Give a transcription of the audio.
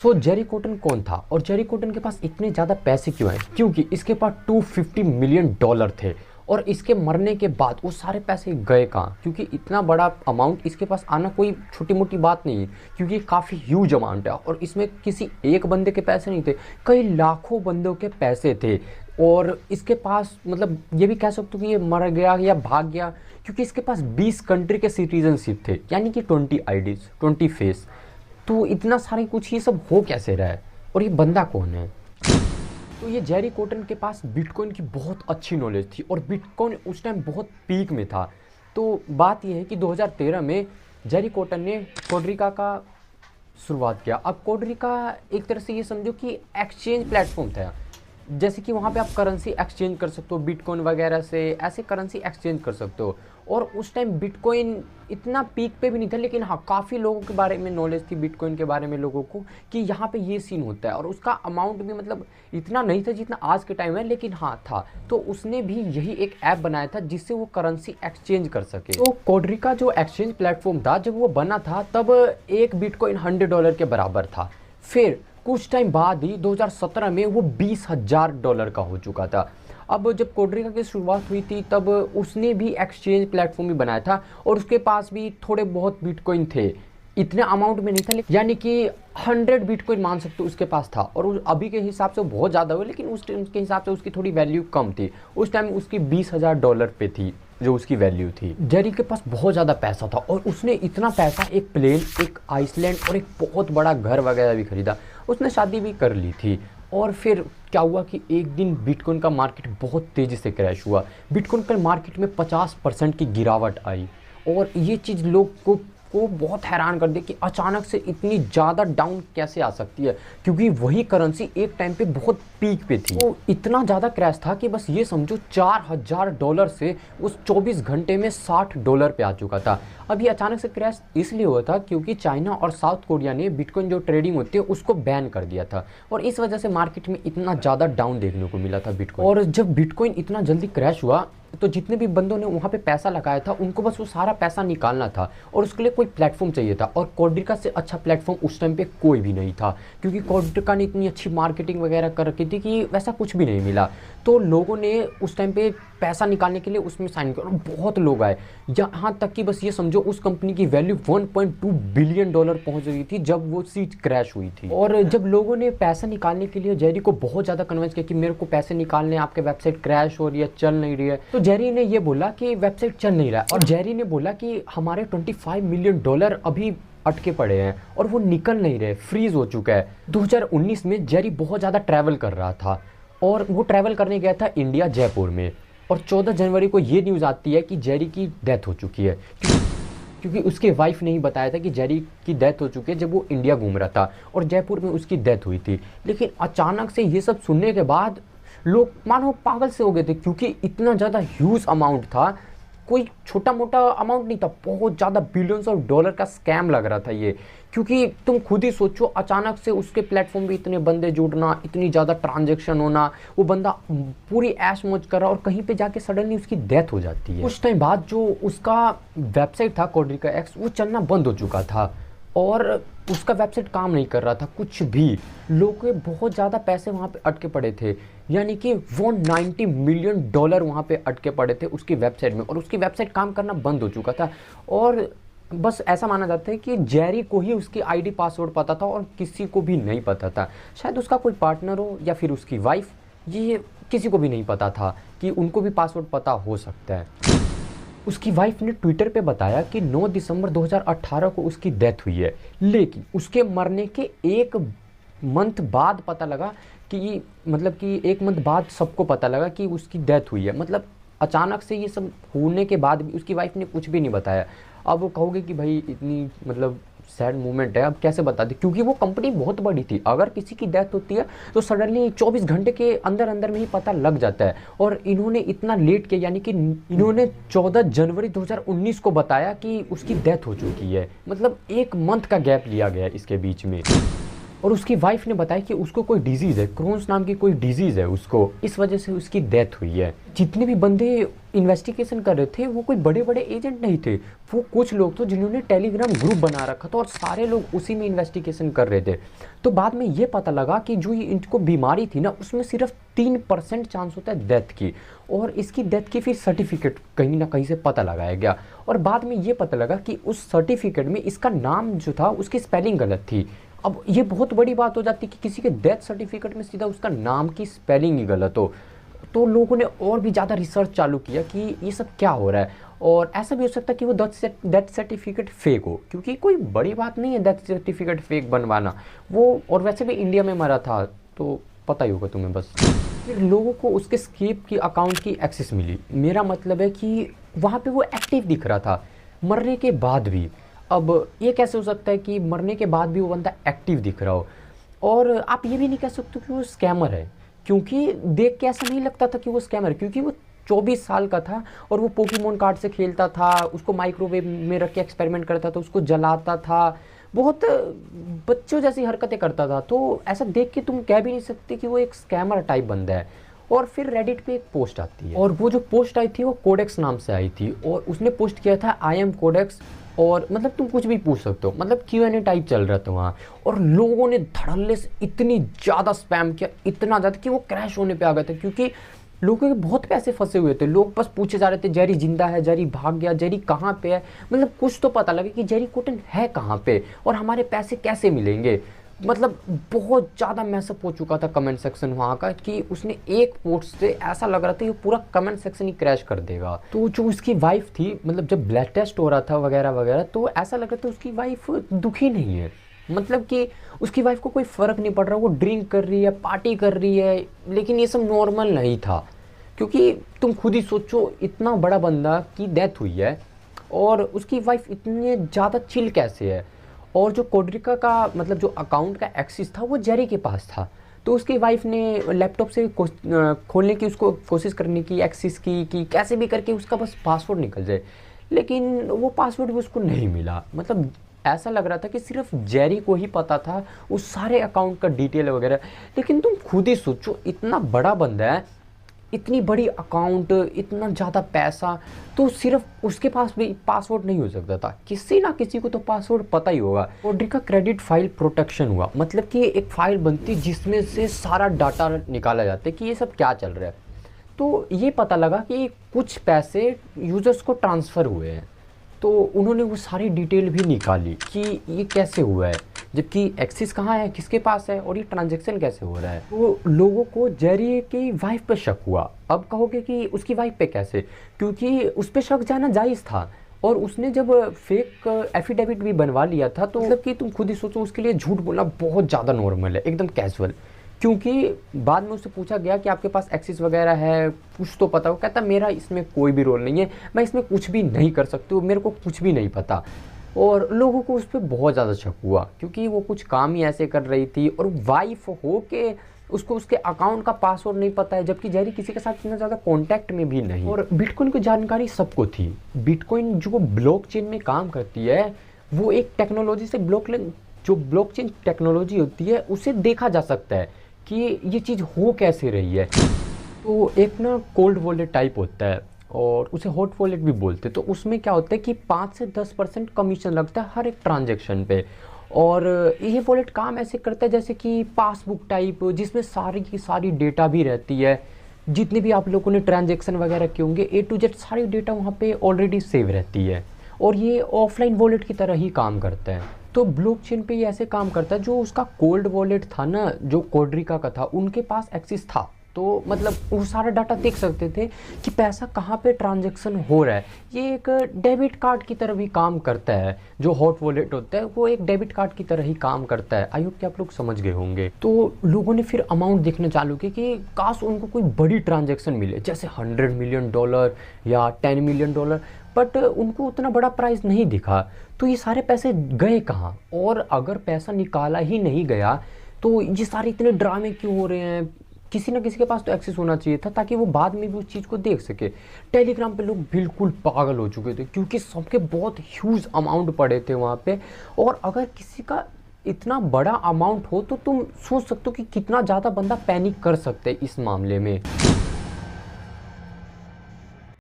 Jerry cotton कौन था और जेरी कोटन के पास इतने ज़्यादा पैसे क्यों हैं? क्योंकि इसके पास $250 मिलियन थे और इसके मरने के बाद वो सारे पैसे गए कहाँ? क्योंकि इतना बड़ा अमाउंट इसके पास आना कोई छोटी मोटी बात नहीं है, क्योंकि काफ़ी ह्यूज अमाउंट है और इसमें किसी एक बंदे के पैसे नहीं थे, कई लाखों बंदों के पैसे थे। और इसके पास मतलब ये भी कह सकते हो कि ये मर गया या भाग गया, क्योंकि इसके पास 20 कंट्री के सिटीजनशिप थे, यानी कि 20 आईडीज 20 फेस। तो इतना सारे कुछ ये सब हो कैसे रहा है और ये बंदा कौन है? तो ये जेरी कोटन के पास बिटकॉइन की बहुत अच्छी नॉलेज थी और बिटकॉइन उस टाइम बहुत पीक में था। तो बात यह है कि 2013 में जेरी कोटन ने कोडरिका का शुरुआत किया। अब कोडरिका एक तरह से ये समझो कि एक्सचेंज प्लेटफॉर्म था, जैसे कि वहाँ पे आप करेंसी एक्सचेंज कर सकते हो, बिटकॉइन वगैरह से ऐसे करेंसी एक्सचेंज कर सकते हो। और उस टाइम बिटकॉइन इतना पीक पे भी नहीं था, लेकिन हाँ काफ़ी लोगों के बारे में नॉलेज थी बिटकॉइन के बारे में लोगों को कि यहाँ पे ये सीन होता है। और उसका अमाउंट भी मतलब इतना नहीं था जितना आज के टाइम है, लेकिन हाँ था। तो उसने भी यही एक ऐप बनाया था जिससे वो करेंसी एक्सचेंज कर सके। तो कोडरिका जो एक्सचेंज प्लेटफॉर्म था, जब वो बना था तब एक बिटकॉइन $100 के बराबर था। फिर कुछ टाइम बाद ही 2017 में वो $20,000 का हो चुका था। अब जब कोडरिका की शुरुआत हुई थी तब उसने भी एक्सचेंज प्लेटफॉर्म ही बनाया था और उसके पास भी थोड़े बहुत बिटकॉइन थे, इतने अमाउंट में नहीं था, लेकिन यानी कि 100 बिटकॉइन मान सकते हो उसके पास था। और अभी के हिसाब से वो बहुत ज़्यादा हुआ, लेकिन उस टाइम के हिसाब से उसकी थोड़ी वैल्यू कम थी। उस टाइम उसकी $20,000 पे थी जो उसकी वैल्यू थी। जेरी के पास बहुत ज़्यादा पैसा था और उसने इतना पैसा एक प्लेन, एक आइसलैंड और एक बहुत बड़ा घर वगैरह भी खरीदा। उसने शादी भी कर ली थी। और फिर क्या हुआ कि एक दिन बिटकॉइन का मार्केट बहुत तेज़ी से क्रैश हुआ। बिटकॉइन का मार्केट में 50% की गिरावट आई और ये चीज़ लोग को बहुत हैरान कर दिया कि अचानक से इतनी ज़्यादा डाउन कैसे आ सकती है, क्योंकि वही करेंसी एक टाइम पे बहुत पीक पे थी। तो इतना ज़्यादा क्रैश था कि बस ये समझो $4,000 से उस 24 घंटे में $60 पे आ चुका था। अब ये अचानक से क्रैश इसलिए हुआ था क्योंकि चाइना और साउथ कोरिया ने बिटकॉइन जो ट्रेडिंग होती है उसको बैन कर दिया था और इस वजह से मार्केट में इतना ज़्यादा डाउन देखने को मिला था बिटकॉइन। और जब बिटकॉइन इतना जल्दी क्रैश हुआ तो जितने भी बंदों ने वहाँ पे पैसा लगाया था उनको बस वो सारा पैसा निकालना था और उसके लिए कोई प्लेटफॉर्म चाहिए था। और कोडरिका से अच्छा प्लेटफॉर्म उस टाइम पे कोई भी नहीं था, क्योंकि कोडरिका ने इतनी अच्छी मार्केटिंग वगैरह कर रखी थी कि वैसा कुछ भी नहीं मिला। तो लोगों ने उस टाइम पे पैसा निकालने के लिए उसमें साइन किया और बहुत लोग आए, यहाँ तक कि बस ये समझो उस कंपनी की वैल्यू $1.2 बिलियन पहुंच रही थी जब वो सीट क्रैश हुई थी। और जब लोगों ने पैसा निकालने के लिए जेरी को बहुत ज़्यादा कन्विंस किया कि मेरे को पैसे निकालने, आपके वेबसाइट क्रैश हो रही है, चल नहीं रही है, तो जेरी ने ये बोला कि वेबसाइट चल नहीं रहा है। और जेरी ने बोला कि हमारे $25 मिलियन अभी अटके पड़े हैं और वो निकल नहीं रहे, फ्रीज हो चुका है। 2019 में जेरी बहुत ज़्यादा ट्रैवल कर रहा था और वो ट्रैवल करने गया था इंडिया, जयपुर में। और 14 जनवरी को ये न्यूज़ आती है कि जेरी की डेथ हो चुकी है, क्योंकि उसके वाइफ ने ही बताया था कि जेरी की डेथ हो चुकी है जब वो इंडिया घूम रहा था और जयपुर में उसकी डेथ हुई थी। लेकिन अचानक से ये सब सुनने के बाद लोग मानो पागल से हो गए थे, क्योंकि इतना ज़्यादा ह्यूज अमाउंट था, कोई छोटा मोटा अमाउंट नहीं था, बहुत ज़्यादा बिलियंस ऑफ डॉलर का स्कैम लग रहा था ये। क्योंकि तुम खुद ही सोचो, अचानक से उसके प्लेटफॉर्म पे इतने बंदे जुड़ना, इतनी ज़्यादा ट्रांजैक्शन होना, वो बंदा पूरी ऐश मौज कर रहा और कहीं पे जाके सडनली उसकी डेथ हो जाती है। कुछ टाइम बाद जो उसका वेबसाइट था कोडरिका एक्स, वो चलना बंद हो चुका था और उसका वेबसाइट काम नहीं कर रहा था कुछ भी। लोगों के बहुत ज़्यादा पैसे वहाँ पे अटके पड़े थे, यानी कि $190 मिलियन वहाँ पे अटके पड़े थे उसकी वेबसाइट में और उसकी वेबसाइट काम करना बंद हो चुका था। और बस ऐसा माना जाता है कि जेरी को ही उसकी आईडी पासवर्ड पता था और किसी को भी नहीं पता था। शायद उसका कोई पार्टनर हो या फिर उसकी वाइफ, ये किसी को भी नहीं पता था कि उनको भी पासवर्ड पता हो सकता है। उसकी वाइफ ने ट्विटर पे बताया कि 9 दिसंबर 2018 को उसकी डेथ हुई है, लेकिन उसके मरने के एक मंथ बाद पता लगा कि मतलब कि एक मंथ बाद सबको पता लगा कि उसकी डेथ हुई है। मतलब अचानक से ये सब होने के बाद भी उसकी वाइफ ने कुछ भी नहीं बताया। अब वो कहोगे कि भाई इतनी मतलब सैड मोमेंट है, अब कैसे बता दे, क्योंकि वो कंपनी बहुत बड़ी थी। अगर किसी की डेथ होती है तो सडनली 24 घंटे के अंदर अंदर में ही पता लग जाता है। और इन्होंने इतना लेट किया, यानी कि इन्होंने 14 जनवरी 2019 को बताया कि उसकी डेथ हो चुकी है। मतलब एक मंथ का गैप लिया गया इसके बीच में। और उसकी वाइफ ने बताया कि उसको कोई डिजीज़ है, क्रोन्स नाम की कोई डिजीज़ है उसको, इस वजह से उसकी डेथ हुई है। जितने भी बंदे इन्वेस्टिगेशन कर रहे थे वो कोई बड़े बड़े एजेंट नहीं थे, वो कुछ लोग थे जिन्होंने टेलीग्राम ग्रुप बना रखा था और सारे लोग उसी में इन्वेस्टिगेशन कर रहे थे। तो बाद में ये पता लगा कि जो ये इनको बीमारी थी ना, उसमें सिर्फ 3% चांस होता है डेथ की, और इसकी डेथ की फिर सर्टिफिकेट कहीं ना कहीं से पता लगाया गया, और बाद में ये पता लगा कि उस सर्टिफिकेट में इसका नाम जो था उसकी स्पेलिंग गलत थी। अब ये बहुत बड़ी बात हो जाती कि किसी के डेथ सर्टिफिकेट में सीधा उसका नाम की स्पेलिंग ही गलत हो। तो लोगों ने और भी ज़्यादा रिसर्च चालू किया कि ये सब क्या हो रहा है, और ऐसा भी हो सकता है कि वो डेथ सर्टिफिकेट फेक हो, क्योंकि कोई बड़ी बात नहीं है डेथ सर्टिफिकेट फेक बनवाना वो, और वैसे भी इंडिया में मरा था तो पता ही होगा तुम्हें बस। फिर लोगों को उसके स्केप की अकाउंट की एक्सेस मिली, मेरा मतलब है कि वहाँ पे वो एक्टिव दिख रहा था मरने के बाद भी। अब ये कैसे हो सकता है कि मरने के बाद भी वो बंदा एक्टिव दिख रहा हो, और आप ये भी नहीं कह सकते कि वो स्कैमर है, क्योंकि देख के ऐसा नहीं लगता था कि वो स्कैमर है, क्योंकि वो 24 साल का था और वो पोकेमोन कार्ड से खेलता था, उसको माइक्रोवेव में रख के एक्सपेरिमेंट करता था, उसको जलाता था, बहुत बच्चों जैसी हरकतें करता था। तो ऐसा देख के तुम कह भी नहीं सकते कि वो एक स्कैमर टाइप बंदा है। और फिर रेडिट पे एक पोस्ट आती है, और वो जो पोस्ट आई थी वो कोडेक्स नाम से आई थी, और उसने पोस्ट किया था आई एम कोडेक्स, और मतलब तुम कुछ भी पूछ सकते हो, मतलब Q&A टाइप चल रहा था वहाँ। और लोगों ने धड़ल्ले से इतनी ज़्यादा स्पैम किया, इतना ज़्यादा कि वो क्रैश होने पे आ गए थे, क्योंकि लोगों के बहुत पैसे फंसे हुए थे। लोग बस पूछे जा रहे थे जेरी जिंदा है, जेरी भाग गया, जेरी कहाँ पे है, मतलब कुछ तो पता लगे कि जेरी कोटन है कहाँ पे और हमारे पैसे कैसे मिलेंगे। मतलब बहुत ज़्यादा मैसअप हो चुका था कमेंट सेक्शन वहाँ का, कि उसने एक पोस्ट से ऐसा लग रहा था कि पूरा कमेंट सेक्शन ही क्रैश कर देगा। तो जो उसकी वाइफ थी, मतलब जब ब्लड टेस्ट हो रहा था वगैरह वगैरह, तो ऐसा लग रहा था उसकी वाइफ दुखी नहीं है, मतलब कि उसकी वाइफ को कोई फ़र्क नहीं पड़ रहा, वो ड्रिंक कर रही है, पार्टी कर रही है, लेकिन ये सब नॉर्मल नहीं था। क्योंकि तुम खुद ही सोचो, इतना बड़ा बंदा की डेथ हुई है और उसकी वाइफ इतने ज़्यादा चिल कैसे है। और जो कोडरिका का मतलब जो अकाउंट का एक्सेस था वो जेरी के पास था, तो उसकी वाइफ ने लैपटॉप से खोलने की उसको कोशिश करने की, एक्सेस की कि कैसे भी करके उसका बस पासवर्ड निकल जाए, लेकिन वो पासवर्ड भी उसको नहीं मिला। मतलब ऐसा लग रहा था कि सिर्फ जेरी को ही पता था उस सारे अकाउंट का डिटेल वगैरह। लेकिन तुम खुद ही सोचो, इतना बड़ा बंदा है, इतनी बड़ी अकाउंट, इतना ज़्यादा पैसा, तो सिर्फ उसके पास भी पासवर्ड नहीं हो सकता था, किसी ना किसी को तो पासवर्ड पता ही होगा। कोडरिका क्रेडिट फाइल प्रोटेक्शन हुआ, मतलब कि एक फाइल बनती जिसमें से सारा डाटा निकाला जाता है कि ये सब क्या चल रहा है। तो ये पता लगा कि कुछ पैसे यूज़र्स को ट्रांसफ़र हुए हैं, तो उन्होंने वो सारी डिटेल भी निकाली कि ये कैसे हुआ है, जबकि एक्सेस कहाँ है, किसके पास है, और ये ट्रांजैक्शन कैसे हो रहा है। तो लोगों को जेरी की वाइफ पे शक हुआ। अब कहोगे कि उसकी वाइफ पे कैसे, क्योंकि उस पर शक जाना जायज़ था, और उसने जब फेक एफिडेविट भी बनवा लिया था, तो मतलब कि तुम खुद ही सोचो, उसके लिए झूठ बोलना बहुत ज़्यादा नॉर्मल है, एकदम कैजुअल। क्योंकि बाद में उससे पूछा गया कि आपके पास एक्सेस वगैरह है, कुछ तो पता हो, कहता मेरा इसमें कोई भी रोल नहीं है, मैं इसमें कुछ भी नहीं कर सकती हूँ, मेरे को कुछ भी नहीं पता। और लोगों को उस पर बहुत ज़्यादा शक हुआ, क्योंकि वो कुछ काम ही ऐसे कर रही थी, और वाइफ हो के उसको उसके अकाउंट का पासवर्ड नहीं पता है, जबकि जेरी किसी के साथ इतना ज़्यादा कांटेक्ट में भी नहीं। और बिटकॉइन की जानकारी सबको थी। बिटकॉइन जो ब्लॉकचेन में काम करती है, वो एक टेक्नोलॉजी से जो ब्लॉकचेन टेक्नोलॉजी होती है उसे देखा जा सकता है कि ये चीज़ हो कैसे रही है। तो एक ना कोल्ड वॉलेट टाइप होता है, और उसे हॉट वॉलेट भी बोलते हैं। तो उसमें क्या होता है कि 5 से 10% कमीशन लगता है हर एक ट्रांजैक्शन पे। और ये वॉलेट काम ऐसे करता है जैसे कि पासबुक टाइप, जिसमें सारी की सारी डेटा भी रहती है, जितने भी आप लोगों ने ट्रांजैक्शन वगैरह किए होंगे A to Z सारी डेटा वहाँ पे ऑलरेडी सेव रहती है, और ये ऑफलाइन वॉलेट की तरह ही काम करता है। तो ब्लॉकचेन पे ये ऐसे काम करता है, जो उसका कोल्ड वॉलेट था ना, जो कोडरिका का था, उनके पास एक्सेस था, तो मतलब वो सारा डाटा देख सकते थे कि पैसा कहाँ पे ट्रांजैक्शन हो रहा है। ये एक डेबिट कार्ड की तरह भी काम करता है, जो हॉट वॉलेट होता है वो एक डेबिट कार्ड की तरह ही काम करता है। आई होप कि आप लोग समझ गए होंगे। तो लोगों ने फिर अमाउंट देखना चालू की कि काश उनको कोई बड़ी ट्रांजैक्शन मिले, जैसे $100 मिलियन या $10 मिलियन, बट उनको उतना बड़ा प्राइस नहीं दिखा। तो ये सारे पैसे गए कहाँ, और अगर पैसा निकाला ही नहीं गया तो ये सारे इतने ड्रामे क्यों हो रहे हैं। किसी ना किसी के पास तो एक्सेस होना चाहिए था, ताकि वो बाद में भी उस चीज़ को देख सके। टेलीग्राम पे लोग बिल्कुल पागल हो चुके थे, क्योंकि सबके बहुत ह्यूज अमाउंट पड़े थे वहाँ पे। और अगर किसी का इतना बड़ा अमाउंट हो तो तुम सोच सकते हो कि कितना ज़्यादा बंदा पैनिक कर सकते हैं इस मामले में।